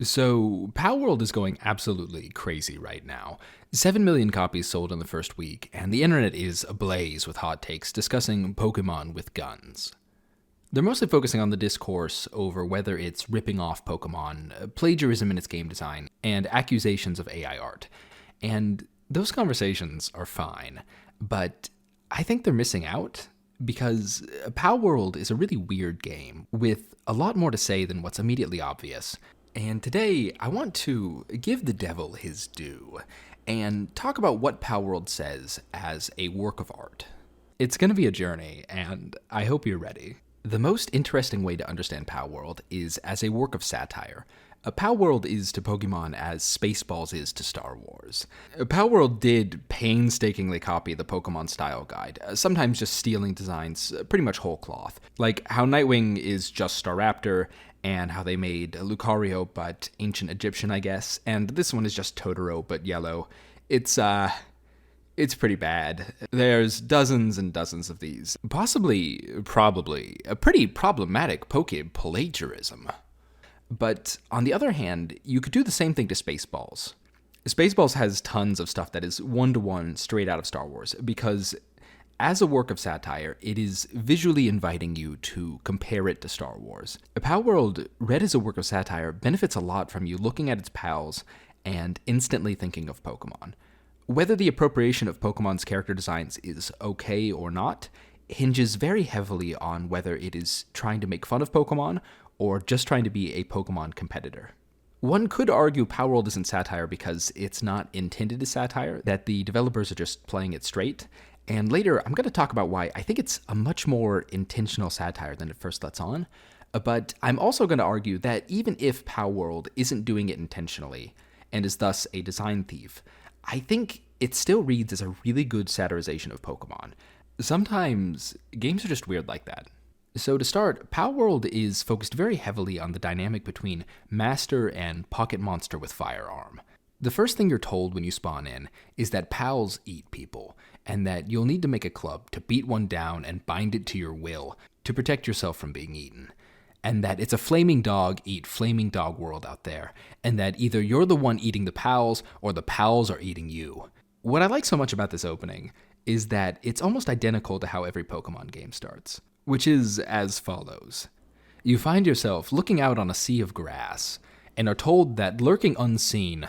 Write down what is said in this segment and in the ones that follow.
So, Palworld is going absolutely crazy right now. 7 million copies sold in the first week, and the internet is ablaze with hot takes discussing Pokemon with guns. They're mostly focusing on the discourse over whether it's ripping off Pokemon, plagiarism in its game design, and accusations of AI art. And those conversations are fine, but I think they're missing out because Palworld is a really weird game with a lot more to say than what's immediately obvious. And today, I want to give the devil his due and talk about what Palworld says as a work of art. It's going to be a journey, and I hope you're ready. The most interesting way to understand Palworld is as a work of satire. Palworld is to Pokemon as Spaceballs is to Star Wars. Palworld did painstakingly copy the Pokemon style guide, sometimes just stealing designs pretty much whole cloth, like how Nightwing is just Staraptor, and how they made Lucario but ancient Egyptian, I guess, and this one is just Totoro but yellow. It's pretty bad. There's dozens and dozens of these. Probably, a pretty problematic Poke plagiarism. But on the other hand, you could do the same thing to Spaceballs. Spaceballs has tons of stuff that is one-to-one straight out of Star Wars, because as a work of satire, it is visually inviting you to compare it to Star Wars. Palworld, read as a work of satire, benefits a lot from you looking at its pals and instantly thinking of Pokemon. Whether the appropriation of Pokemon's character designs is okay or not hinges very heavily on whether it is trying to make fun of Pokemon or just trying to be a Pokemon competitor. One could argue Palworld isn't satire because it's not intended as satire, that the developers are just playing it straight, and later I'm going to talk about why I think it's a much more intentional satire than it first lets on, but I'm also going to argue that even if Palworld isn't doing it intentionally, and is thus a design thief, I think it still reads as a really good satirization of Pokemon. Sometimes games are just weird like that. So to start, Palworld is focused very heavily on the dynamic between Master and Pocket Monster with Firearm. The first thing you're told when you spawn in is that pals eat people, and that you'll need to make a club to beat one down and bind it to your will to protect yourself from being eaten. And that it's a flaming dog eat flaming dog world out there, and that either you're the one eating the pals or the pals are eating you. What I like so much about this opening is that it's almost identical to how every Pokemon game starts, which is as follows. You find yourself looking out on a sea of grass, and are told that lurking unseen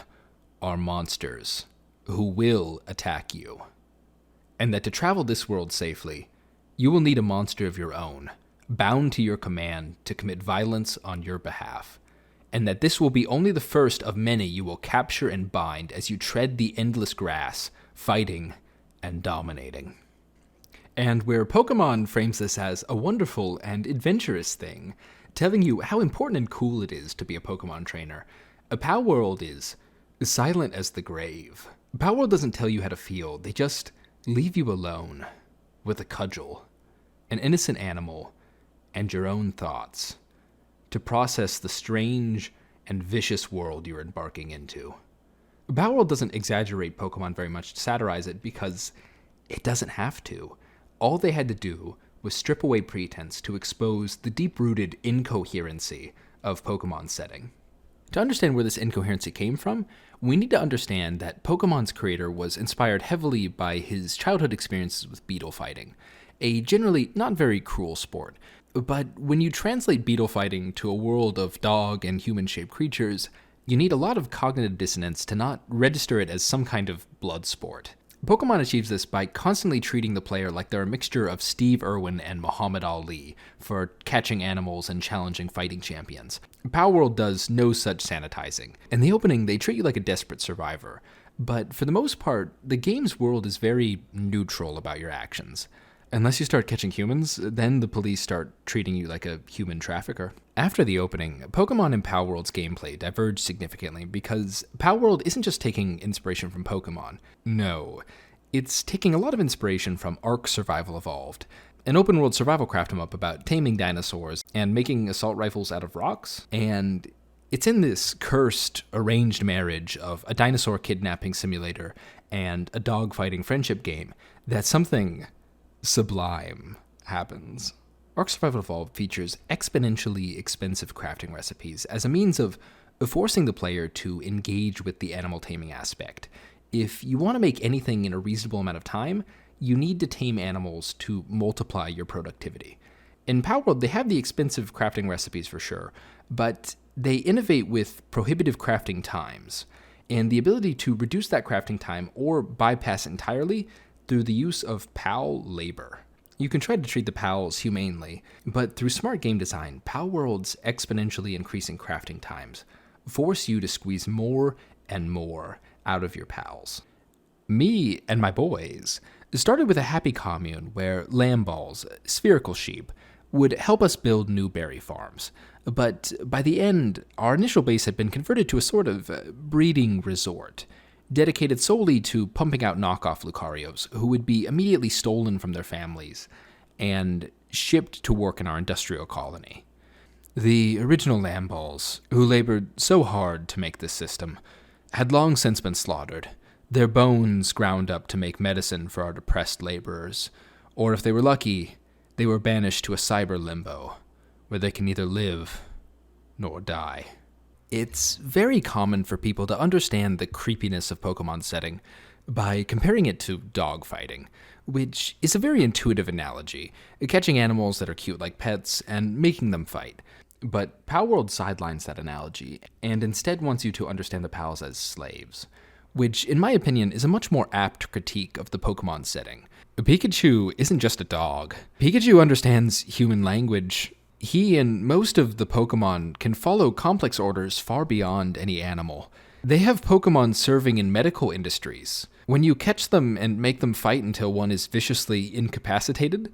are monsters who will attack you, and that to travel this world safely, you will need a monster of your own, bound to your command to commit violence on your behalf, and that this will be only the first of many you will capture and bind as you tread the endless grass, fighting and dominating. And where Pokemon frames this as a wonderful and adventurous thing, telling you how important and cool it is to be a Pokemon trainer, Palworld is silent as the grave. Palworld doesn't tell you how to feel, they just leave you alone with a cudgel, an innocent animal, and your own thoughts to process the strange and vicious world you're embarking into. Palworld doesn't exaggerate Pokemon very much to satirize it because it doesn't have to. All they had to do was strip away pretense to expose the deep-rooted incoherency of Pokemon's setting. To understand where this incoherency came from, we need to understand that Pokemon's creator was inspired heavily by his childhood experiences with beetle fighting, a generally not very cruel sport. But when you translate beetle fighting to a world of dog and human-shaped creatures, you need a lot of cognitive dissonance to not register it as some kind of blood sport. Pokemon achieves this by constantly treating the player like they're a mixture of Steve Irwin and Muhammad Ali for catching animals and challenging fighting champions. Palworld does no such sanitizing. In the opening, they treat you like a desperate survivor, but for the most part, the game's world is very neutral about your actions. Unless you start catching humans, then the police start treating you like a human trafficker. After the opening, Pokemon and Palworld's gameplay diverged significantly because Palworld isn't just taking inspiration from Pokemon. No, it's taking a lot of inspiration from Ark Survival Evolved, an open-world survival craft 'em up about taming dinosaurs and making assault rifles out of rocks. And it's in this cursed, arranged marriage of a dinosaur kidnapping simulator and a dog-fighting friendship game that something sublime happens. Ark Survival Evolved features exponentially expensive crafting recipes as a means of forcing the player to engage with the animal taming aspect. If you want to make anything in a reasonable amount of time, you need to tame animals to multiply your productivity. In Palworld, they have the expensive crafting recipes for sure, but they innovate with prohibitive crafting times, and the ability to reduce that crafting time or bypass it entirely through the use of PAL labor. You can try to treat the PALs humanely, but through smart game design, Palworld's exponentially increasing crafting times force you to squeeze more and more out of your pals. Me and my boys started with a happy commune where lamb balls, spherical sheep, would help us build new berry farms. But by the end, our initial base had been converted to a sort of breeding resort, dedicated solely to pumping out knockoff Lucarios who would be immediately stolen from their families and shipped to work in our industrial colony. The original lamb balls, who labored so hard to make this system, had long since been slaughtered, their bones ground up to make medicine for our depressed laborers, or if they were lucky, they were banished to a cyber limbo, where they can neither live nor die. It's very common for people to understand the creepiness of Pokemon setting by comparing it to dogfighting, which is a very intuitive analogy, catching animals that are cute like pets and making them fight. But Palworld sidelines that analogy, and instead wants you to understand the pals as slaves, which, in my opinion, is a much more apt critique of the Pokemon setting. Pikachu isn't just a dog. Pikachu understands human language. He and most of the Pokemon can follow complex orders far beyond any animal. They have Pokemon serving in medical industries. When you catch them and make them fight until one is viciously incapacitated,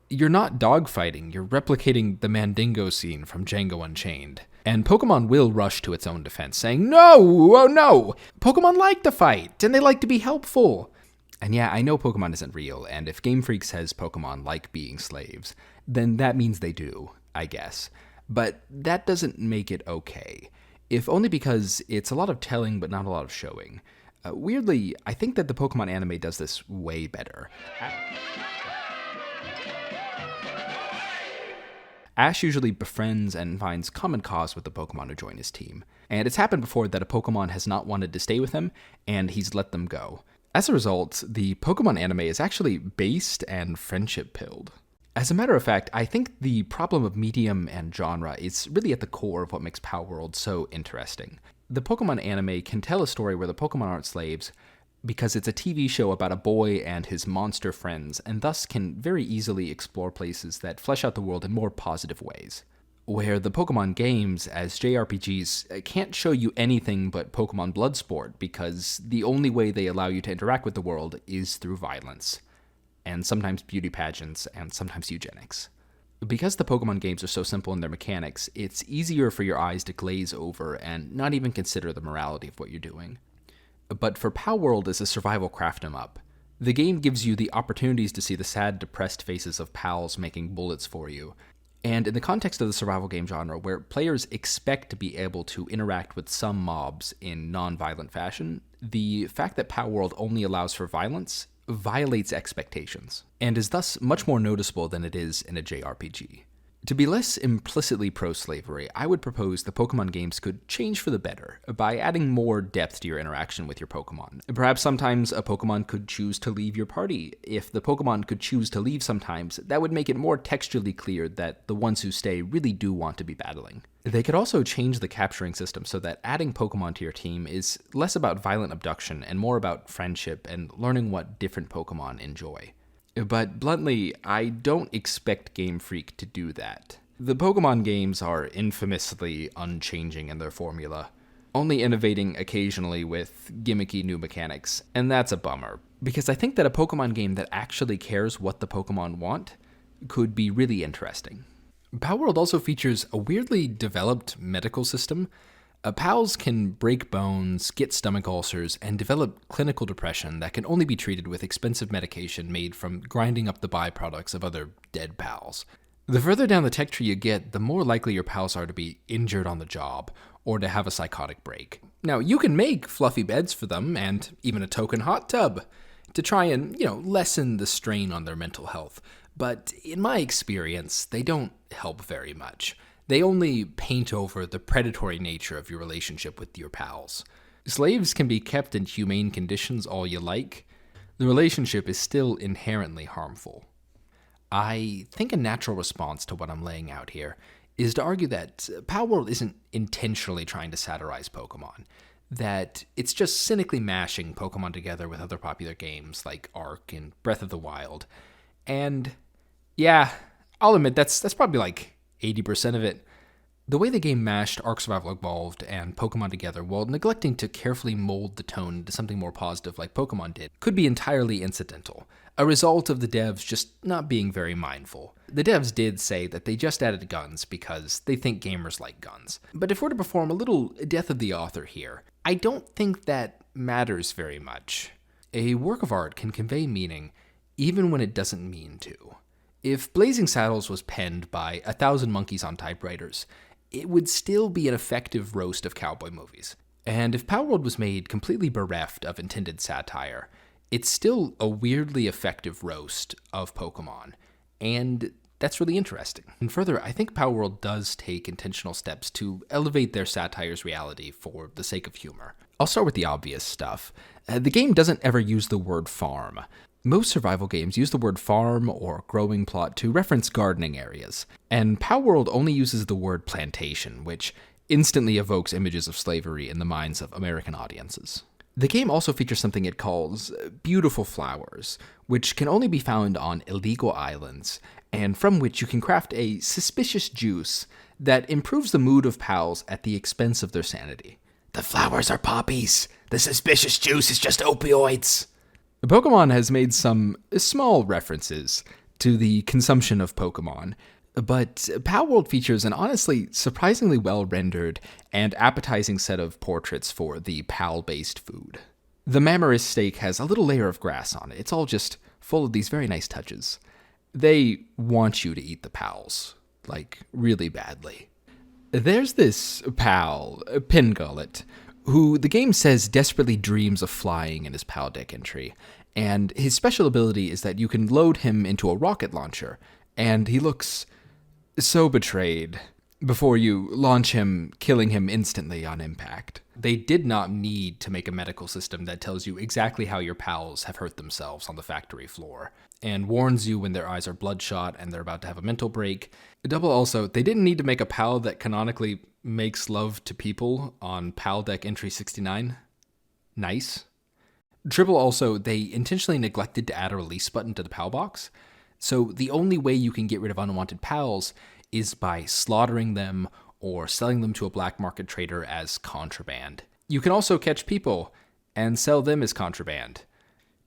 you're not dogfighting, you're replicating the Mandingo scene from Django Unchained. And Pokemon will rush to its own defense, saying, "No! Oh no! Pokemon like to fight, and they like to be helpful!" And yeah, I know Pokemon isn't real, and if Game Freak says Pokemon like being slaves, then that means they do, I guess. But that doesn't make it okay, if only because it's a lot of telling but not a lot of showing. Weirdly, I think that the Pokemon anime does this way better. Ash usually befriends and finds common cause with the Pokemon to join his team, and it's happened before that a Pokemon has not wanted to stay with him, and he's let them go. As a result, the Pokemon anime is actually based and friendship-pilled. As a matter of fact, I think the problem of medium and genre is really at the core of what makes Palworld so interesting. The Pokemon anime can tell a story where the Pokemon aren't slaves, because it's a TV show about a boy and his monster friends, and thus can very easily explore places that flesh out the world in more positive ways. Where the Pokemon games, as JRPGs, can't show you anything but Pokemon Bloodsport, because the only way they allow you to interact with the world is through violence, and sometimes beauty pageants, and sometimes eugenics. Because the Pokemon games are so simple in their mechanics, it's easier for your eyes to glaze over and not even consider the morality of what you're doing. But for Palworld as a survival craft 'em up, the game gives you the opportunities to see the sad, depressed faces of pals making bullets for you. And in the context of the survival game genre, where players expect to be able to interact with some mobs in non-violent fashion, the fact that Palworld only allows for violence violates expectations, and is thus much more noticeable than it is in a JRPG. To be less implicitly pro-slavery, I would propose the Pokemon games could change for the better by adding more depth to your interaction with your Pokemon. Perhaps sometimes a Pokemon could choose to leave your party. If the Pokemon could choose to leave sometimes, that would make it more textually clear that the ones who stay really do want to be battling. They could also change the capturing system so that adding Pokemon to your team is less about violent abduction and more about friendship and learning what different Pokemon enjoy. But bluntly, I don't expect Game Freak to do that. The Pokemon games are infamously unchanging in their formula, only innovating occasionally with gimmicky new mechanics, and that's a bummer, because I think that a Pokemon game that actually cares what the Pokemon want could be really interesting. Palworld also features a weirdly developed medical system. Pals can break bones, get stomach ulcers, and develop clinical depression that can only be treated with expensive medication made from grinding up the byproducts of other dead pals. The further down the tech tree you get, the more likely your pals are to be injured on the job, or to have a psychotic break. Now, you can make fluffy beds for them, and even a token hot tub, to try and, lessen the strain on their mental health. But in my experience, they don't help very much. They only paint over the predatory nature of your relationship with your pals. Slaves can be kept in humane conditions all you like. The relationship is still inherently harmful. I think a natural response to what I'm laying out here is to argue that Palworld isn't intentionally trying to satirize Pokemon, that it's just cynically mashing Pokemon together with other popular games like Ark and Breath of the Wild. And yeah, I'll admit that's probably like 80% of it. The way the game mashed Ark Survival Evolved and Pokemon together while neglecting to carefully mold the tone into something more positive like Pokemon did could be entirely incidental, a result of the devs just not being very mindful. The devs did say that they just added guns because they think gamers like guns. But if we're to perform a little death of the author here, I don't think that matters very much. A work of art can convey meaning even when it doesn't mean to. If Blazing Saddles was penned by 1,000 monkeys on typewriters, it would still be an effective roast of cowboy movies. And if Palworld was made completely bereft of intended satire, it's still a weirdly effective roast of Pokemon. And that's really interesting. And further, I think Palworld does take intentional steps to elevate their satire's reality for the sake of humor. I'll start with the obvious stuff. The game doesn't ever use the word farm. Most survival games use the word farm or growing plot to reference gardening areas, and Palworld only uses the word plantation, which instantly evokes images of slavery in the minds of American audiences. The game also features something it calls beautiful flowers, which can only be found on illegal islands, and from which you can craft a suspicious juice that improves the mood of pals at the expense of their sanity. The flowers are poppies. The suspicious juice is just opioids. Pokemon has made some small references to the consumption of Pokemon, but Palworld features an honestly surprisingly well-rendered and appetizing set of portraits for the pal-based food. The Mammoris steak has a little layer of grass on it. It's all just full of these very nice touches. They want you to eat the pals, like, really badly. There's this pal, Pingullet, who the game says desperately dreams of flying in his PAL deck entry, and his special ability is that you can load him into a rocket launcher, and he looks so betrayed before you launch him, killing him instantly on impact. They did not need to make a medical system that tells you exactly how your pals have hurt themselves on the factory floor, and warns you when their eyes are bloodshot and they're about to have a mental break. Double also, they didn't need to make a pal that canonically makes love to people on PAL deck entry 69. Nice. Triple also, they intentionally neglected to add a release button to the PAL box, so the only way you can get rid of unwanted pals is by slaughtering them or selling them to a black market trader as contraband. You can also catch people and sell them as contraband.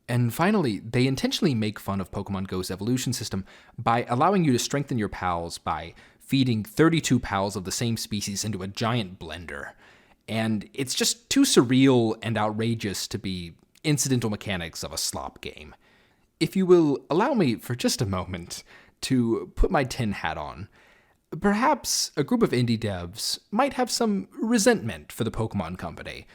And finally, they intentionally make fun of Pokemon Go's evolution system by allowing you to strengthen your pals by feeding 32 pals of the same species into a giant blender. And it's just too surreal and outrageous to be incidental mechanics of a slop game. If you will allow me for just a moment to put my tin hat on, perhaps a group of indie devs might have some resentment for the Pokemon Company,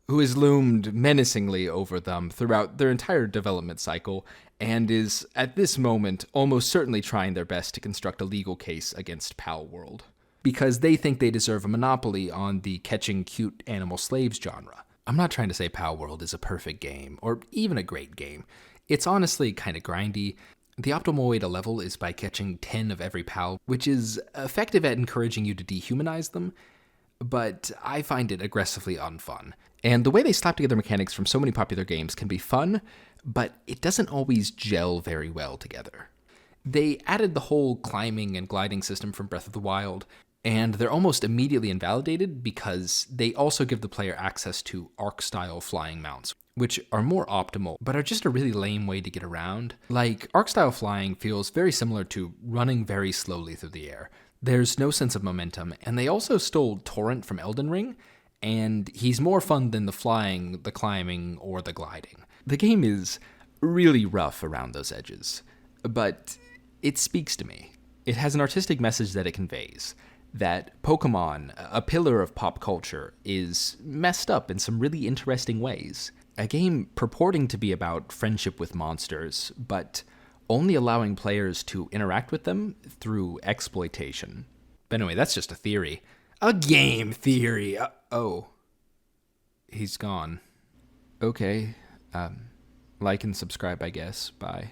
who has loomed menacingly over them throughout their entire development cycle, and is, at this moment, almost certainly trying their best to construct a legal case against Palworld, because they think they deserve a monopoly on the catching cute animal slaves genre. I'm not trying to say Palworld is a perfect game, or even a great game. It's honestly kind of grindy. The optimal way to level is by catching 10 of every pal, which is effective at encouraging you to dehumanize them, but I find it aggressively unfun. And the way they slap together mechanics from so many popular games can be fun, but it doesn't always gel very well together. They added the whole climbing and gliding system from Breath of the Wild, and they're almost immediately invalidated because they also give the player access to Arc-style flying mounts, which are more optimal, but are just a really lame way to get around. Like, Arc-style flying feels very similar to running very slowly through the air. There's no sense of momentum, and they also stole Torrent from Elden Ring, and he's more fun than the flying, the climbing, or the gliding. The game is really rough around those edges, but it speaks to me. It has an artistic message that it conveys, that Pokemon, a pillar of pop culture, is messed up in some really interesting ways. A game purporting to be about friendship with monsters, but only allowing players to interact with them through exploitation. But anyway, that's just a theory. A game theory. Oh. He's gone. Okay. Like and subscribe, I guess. Bye.